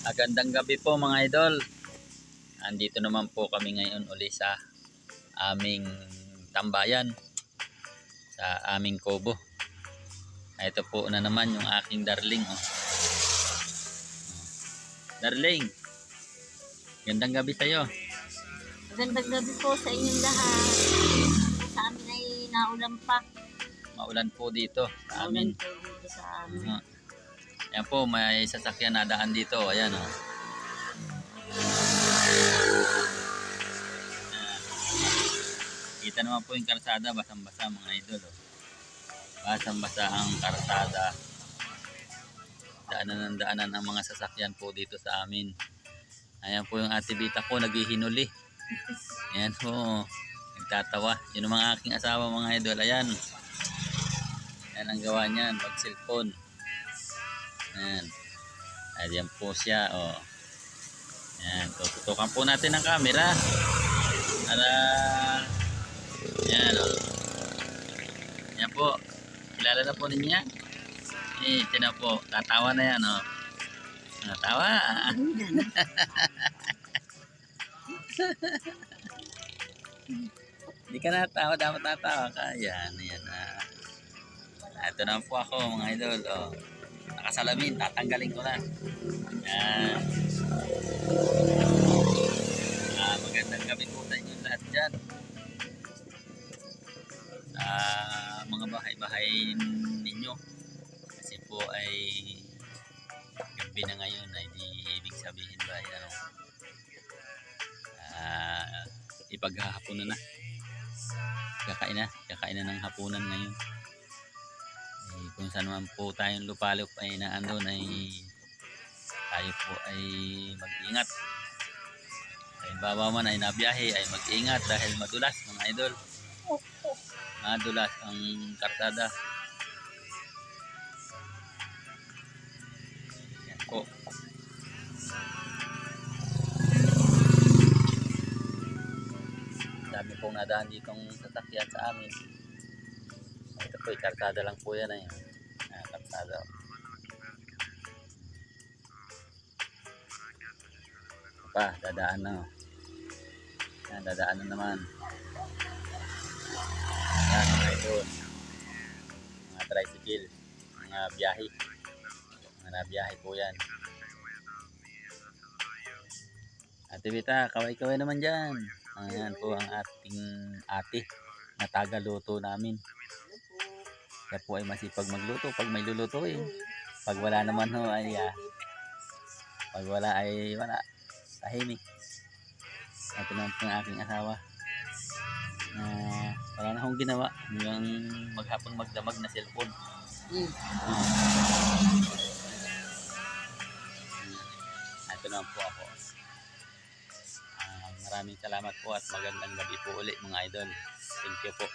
Magandang gabi po mga idol. Andito naman po kami ngayon uli sa aming tambayan, sa aming kubo. Ito po na naman yung aking darling. Oh. Darling, gandang gabi sa'yo. Magandang gabi po sa inyong lahat. Sa amin ay naulan pa. Maulan po dito sa amin. Naulan po dito sa amin. Ayan po, may sasakyan na daan dito. Ayan o. Oh. Kita naman po yung karsada, basang-basa mga idol. Oh. Basang-basa ang karsada. Daanan ang mga sasakyan po dito sa amin. Ayan po yung ate Bita ko, naghihinuli. Ayan po, nagtatawa. Yun ang mga aking asawa mga idol. Ayan. Ayan ang gawa niyan, mag-cellphone. Ayan. Ayan po siya. Oh. Ayan, tututukan po natin ang camera. Para, ayan oh. Ayan po. Kilala na po ninyo yan. Tinan po, tatawa na yan oh. Natawa. Hindi ka natawa, dapat natawa ka. Yan, yan. Ito na po ako mga idol. Oh. Nakasalamin, tatanggalin ko na. Yan. Magandang gabi po sa inyo lahat dyan. Mga bahay-bahay ninyo. Kasi po ay gabi na ngayon ay di ibig sabihin ba ay ano, ipaghahapon na. Kakain na ng hapunan ngayon. Kung saan naman po tayong lupalop ay naandun ay tayo po ay mag-ingat. Halimbawa man ay nabiyahe ay mag-ingat dahil madulas mga idol. Madulas ang karsada. Yan po. Dami pong nadaan ditong sasakyan sa amin. Ito po, karsada lang po yan eh. Karsada. Pa, dadaan na. Yan, dadaan na naman. Yan, mga ito. Mga tricycle. Mga biyahe. Mga nabiyahe po yan. Ate Bita, kaway-kaway naman dyan. Ayan po ang ating ate na taga-luto namin. Siya po ay masipag magluto pag may lulutuin. Pag wala naman ho ay pag wala ay wala. Tahimik. Ito naman po ang aking asawa. Wala na akong ginawa. Hanggang maghapon magdamag na cellphone. Ito naman po ako. Maraming salamat po at magandang gabi po ulit mga idol. Thank you po.